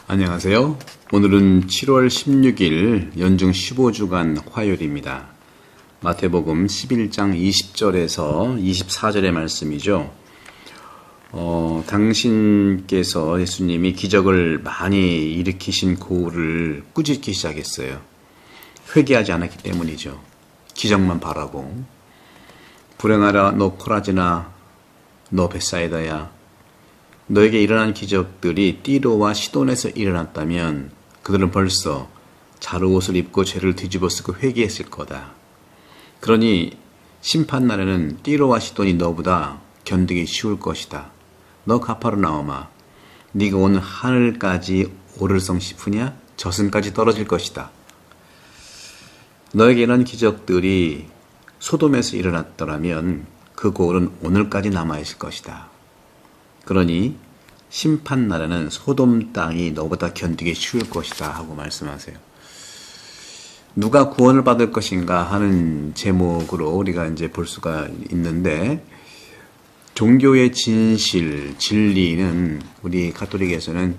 안녕하세요. 오늘은 7월 16일 연중 15주간 화요일입니다. 마태복음 11장 20절에서 24절의 말씀이죠. 당신께서 예수님이 기적을 많이 일으키신 고를 꾸짖기 시작했어요. 회개하지 않았기 때문이죠. 기적만 바라고. 불행하라 너 코라지나 너 벳사이다야. 너에게 일어난 기적들이 띠로와 시돈에서 일어났다면 그들은 벌써 자루옷을 입고 죄를 뒤집어 쓰고 회개했을 거다. 그러니 심판날에는 띠로와 시돈이 너보다 견디기 쉬울 것이다. 너 가파르나움아, 네가 오늘 하늘까지 오를성 싶으냐? 저승까지 떨어질 것이다. 너에게 일어난 기적들이 소돔에서 일어났더라면 그 고을은 오늘까지 남아있을 것이다. 그러니 심판날에는 소돔 땅이 너보다 견디기 쉬울 것이다 하고 말씀하세요. 누가 구원을 받을 것인가 하는 제목으로 우리가 이제 볼 수가 있는데, 종교의 진실, 진리는 우리 가톨릭에서는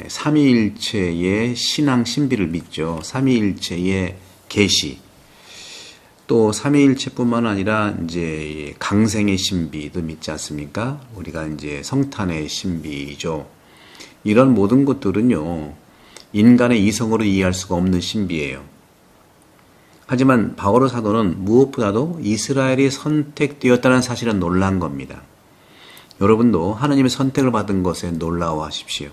삼위일체의 신앙 신비를 믿죠. 삼위일체의 계시, 또 삼위일체뿐만 아니라 이제 강생의 신비도 믿지 않습니까? 우리가 이제 성탄의 신비죠. 이런 모든 것들은요, 인간의 이성으로 이해할 수가 없는 신비예요. 하지만 바오로 사도는 무엇보다도 이스라엘이 선택되었다는 사실은 놀란 겁니다. 여러분도 하나님의 선택을 받은 것에 놀라워하십시오.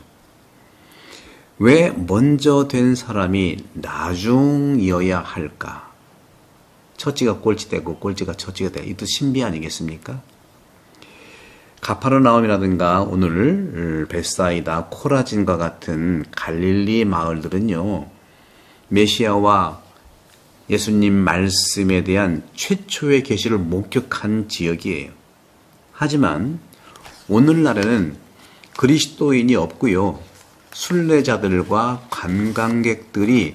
왜 먼저 된 사람이 나중이어야 할까? 첫째가 꼴찌되고 꼴찌가 첫째가 되고, 이것도 신비 아니겠습니까? 가파르나움이라든가 오늘 벳사이다, 코라진과 같은 갈릴리 마을들은요, 메시아와 예수님 말씀에 대한 최초의 계시를 목격한 지역이에요. 하지만 오늘날에는 그리스도인이 없고요, 순례자들과 관광객들이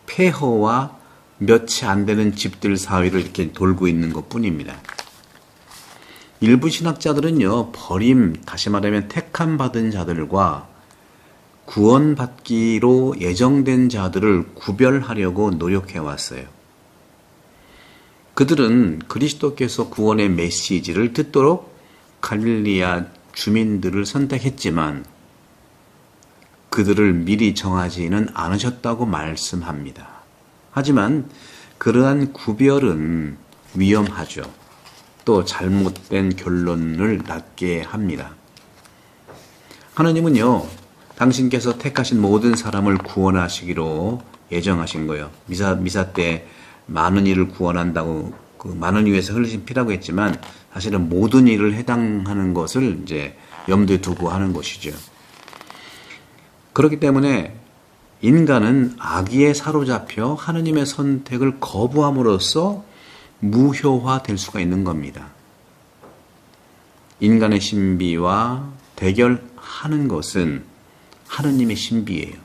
폐허와 몇이 안 되는 집들 사회를 이렇게 돌고 있는 것 뿐입니다. 일부 신학자들은요, 다시 말하면 택함 받은 자들과 구원받기로 예정된 자들을 구별하려고 노력해 왔어요. 그들은 그리스도께서 구원의 메시지를 듣도록 갈릴리아 주민들을 선택했지만 그들을 미리 정하지는 않으셨다고 말씀합니다. 하지만 그러한 구별은 위험하죠. 또 잘못된 결론을 낳게 합니다. 하나님은요, 당신께서 택하신 모든 사람을 구원하시기로 예정하신 거예요. 미사 때 많은 이를 구원한다고, 그 많은 이에서 흘리신 피라고 했지만 사실은 모든 일을 해당하는 것을 이제 염두에 두고 하는 것이죠. 그렇기 때문에 인간은 악의에 사로잡혀 하느님의 선택을 거부함으로써 무효화될 수가 있는 겁니다. 인간의 신비와 대결하는 것은 하느님의 신비예요.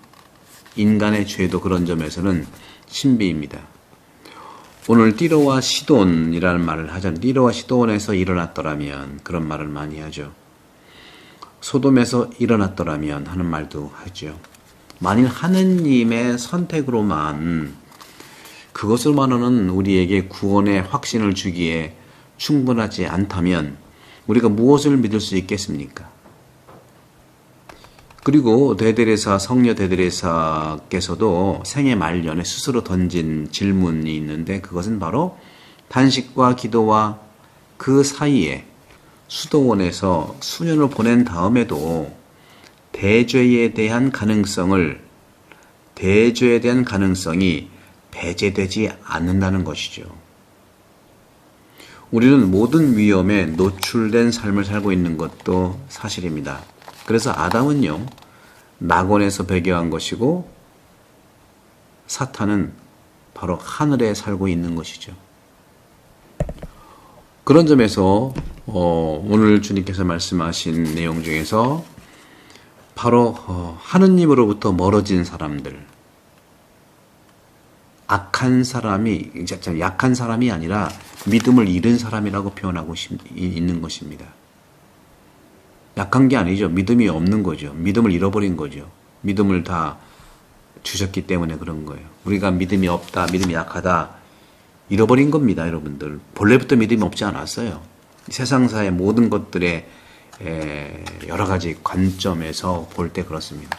인간의 죄도 그런 점에서는 신비입니다. 오늘 띠로와 시돈이라는 말을 하잖아요. 띠로와 시돈에서 일어났더라면, 그런 말을 많이 하죠. 소돔에서 일어났더라면 하는 말도 하죠. 만일 하느님의 선택으로만, 그것으로만은 우리에게 구원의 확신을 주기에 충분하지 않다면 우리가 무엇을 믿을 수 있겠습니까? 그리고 성녀 대드레사께서도 생애 말년에 스스로 던진 질문이 있는데, 그것은 바로 단식과 기도와 그 사이에 수도원에서 수년을 보낸 다음에도 대죄에 대한 가능성이 배제되지 않는다는 것이죠. 우리는 모든 위험에 노출된 삶을 살고 있는 것도 사실입니다. 그래서 아담은요, 낙원에서 배교한 것이고 사탄은 바로 하늘에 살고 있는 것이죠. 그런 점에서 오늘 주님께서 말씀하신 내용 중에서 바로 하느님으로부터 멀어진 사람들, 약한 사람이 아니라 믿음을 잃은 사람이라고 표현하고 있는 것입니다. 약한 게 아니죠. 믿음이 없는 거죠. 믿음을 잃어버린 거죠. 믿음을 다 주셨기 때문에 그런 거예요. 우리가 믿음이 없다, 믿음이 약하다, 잃어버린 겁니다, 여러분들. 본래부터 믿음이 없지 않았어요. 세상사의 모든 것들의 여러 가지 관점에서 볼 때 그렇습니다.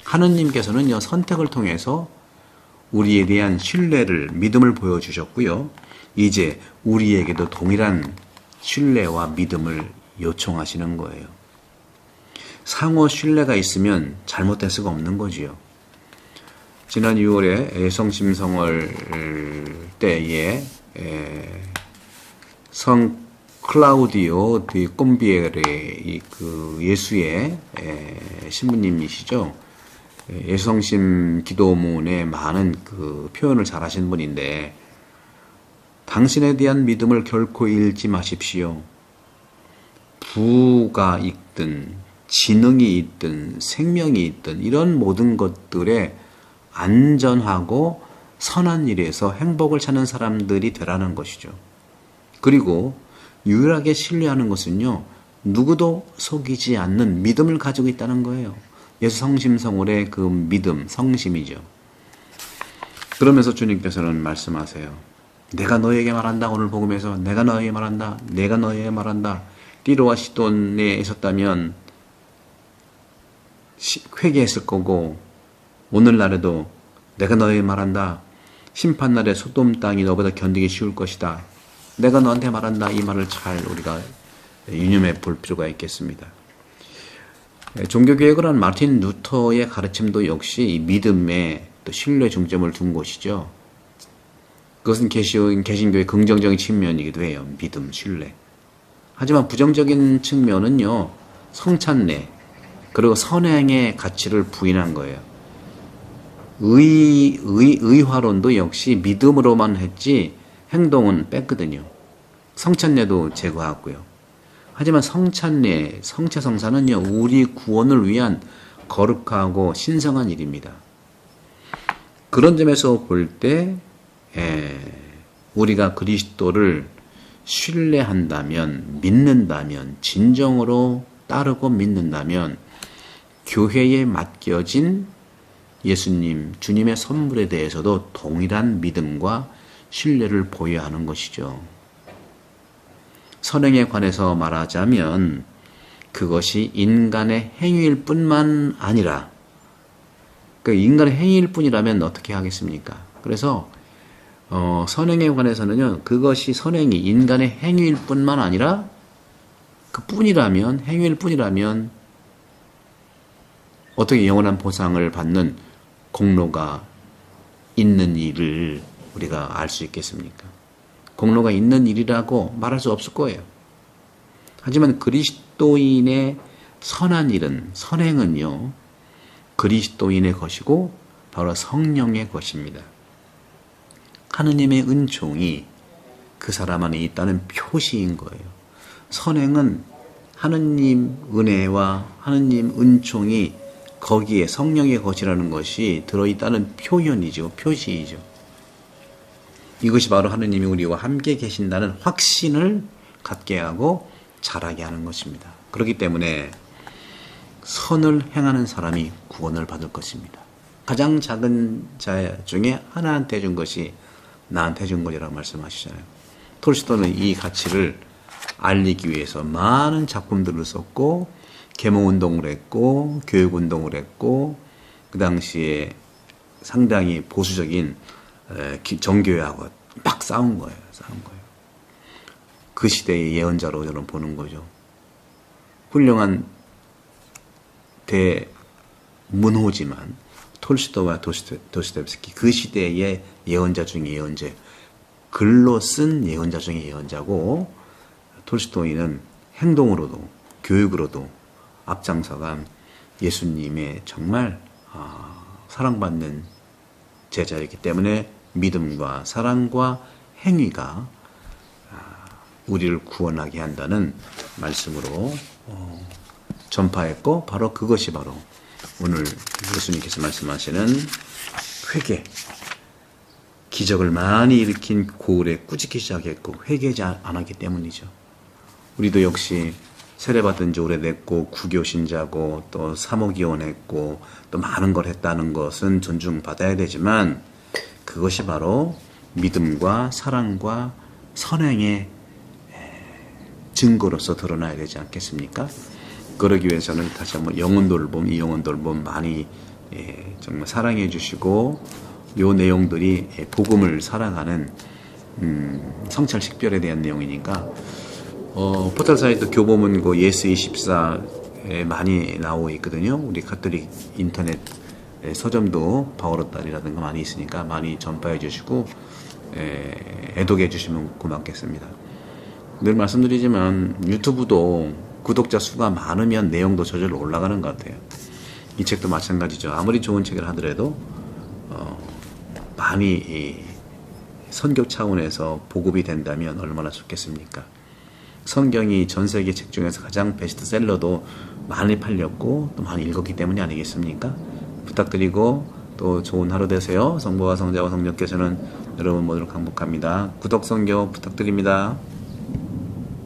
하느님께서는요, 선택을 통해서 우리에 대한 신뢰를, 믿음을 보여주셨고요. 이제 우리에게도 동일한 신뢰와 믿음을 요청하시는 거예요. 상호 신뢰가 있으면 잘못될 수가 없는 거지요. 지난 6월에 성심성월 때에 성 클라우디오 디 꼼비에레 그 예수의 신부님이시죠. 예수성심 기도문에 많은 그 표현을 잘 하신 분인데, 당신에 대한 믿음을 결코 잃지 마십시오. 부가 있든 지능이 있든 생명이 있든 이런 모든 것들에 안전하고 선한 일에서 행복을 찾는 사람들이 되라는 것이죠. 그리고 유일하게 신뢰하는 것은요, 누구도 속이지 않는 믿음을 가지고 있다는 거예요. 예수 성심성월의 그 믿음, 성심이죠. 그러면서 주님께서는 말씀하세요. 내가 너에게 말한다. 오늘 복음에서 내가 너에게 말한다. 내가 너에게 말한다. 띠로와 시돈에 있었다면 회개했을 거고, 오늘날에도 내가 너에게 말한다. 심판날에 소돔 땅이 너보다 견디기 쉬울 것이다. 내가 너한테 말한다. 이 말을 잘 우리가 유념해 볼 필요가 있겠습니다. 종교개혁을 한 마틴 루터의 가르침도 역시 이 믿음에 또 신뢰 중점을 둔 것이죠. 그것은 개신교의 긍정적인 측면이기도 해요. 믿음, 신뢰. 하지만 부정적인 측면은요, 성찬례, 그리고 선행의 가치를 부인한 거예요. 의화론도 역시 믿음으로만 했지 행동은 뺐거든요. 성찬례도 제거하고요. 하지만 성찬례, 성체성사는요, 우리 구원을 위한 거룩하고 신성한 일입니다. 그런 점에서 볼 때 우리가 그리스도를 신뢰한다면, 믿는다면, 진정으로 따르고 믿는다면 교회에 맡겨진 예수님, 주님의 선물에 대해서도 동일한 믿음과 신뢰를 보여야 하는 것이죠. 선행에 관해서 말하자면 그것이 인간의 행위일 뿐만 아니라, 그 인간의 행위일 뿐이라면 어떻게 하겠습니까? 그래서 선행에 관해서는요, 그것이 선행이 인간의 행위일 뿐만 아니라 그뿐이라면, 행위일 뿐이라면 어떻게 영원한 보상을 받는 공로가 있는 일을 우리가 알 수 있겠습니까? 공로가 있는 일이라고 말할 수 없을 거예요. 하지만 그리스도인의 선한 일은, 선행은요, 그리스도인의 것이고 바로 성령의 것입니다. 하느님의 은총이 그 사람 안에 있다는 표시인 거예요. 선행은 하느님 은혜와 하느님 은총이 거기에 성령의 것이라는 것이 들어있다는 표현이죠. 표시이죠. 이것이 바로 하느님이 우리와 함께 계신다는 확신을 갖게 하고 자라게 하는 것입니다. 그렇기 때문에 선을 행하는 사람이 구원을 받을 것입니다. 가장 작은 자 중에 하나한테 준 것이 나한테 준 것이라고 말씀하시잖아요. 톨스토이는 이 가치를 알리기 위해서 많은 작품들을 썼고, 계몽운동을 했고, 교육운동을 했고, 그 당시에 상당히 보수적인 정교회하고 막 싸운 거예요. 그 시대의 예언자로 저는 보는 거죠. 훌륭한 대문호지만 톨스토이와 도스토옙스키, 그 시대의 예언자 중에 예언자, 글로 쓴 예언자 중에 예언자고, 톨스토이는 행동으로도 교육으로도 앞장서간 예수님의 정말 사랑받는 제자이기 때문에 믿음과 사랑과 행위가 우리를 구원하게 한다는 말씀으로 전파했고, 바로 그것이 바로 오늘 예수님께서 말씀하시는 회개, 기적을 많이 일으킨 고을에 꾸짖기 시작했고 회개하지 않았기 때문이죠. 우리도 역시 세례받은 지 오래됐고 구교 신자고 또 사모기원했고 또 많은 걸 했다는 것은 존중받아야 되지만 그것이 바로 믿음과 사랑과 선행의 증거로서 드러나야 되지 않겠습니까? 그러기 위해서는 다시 한번 영혼 돌봄, 이 영혼 돌봄 많이 정말 사랑해 주시고 요 내용들이 복음을 살아가는 성찰 식별에 대한 내용이니까 포털 사이트 교보문고 예스24에 많이 나오고 있거든요. 우리 가톨릭 인터넷 서점도 바오로딸이라든가 많이 있으니까 많이 전파해 주시고 애독해 주시면 고맙겠습니다. 늘 말씀드리지만 유튜브도 구독자 수가 많으면 내용도 저절로 올라가는 것 같아요. 이 책도 마찬가지죠. 아무리 좋은 책을 하더라도 많이 선교 차원에서 보급이 된다면 얼마나 좋겠습니까? 성경이 전 세계 책 중에서 가장 베스트셀러도 많이 팔렸고 또 많이 읽었기 때문이 아니겠습니까? 부탁드리고 또 좋은 하루 되세요. 성부와 성자와 성령께서는 여러분 모두를 강복합니다. 구독, 선교 부탁드립니다.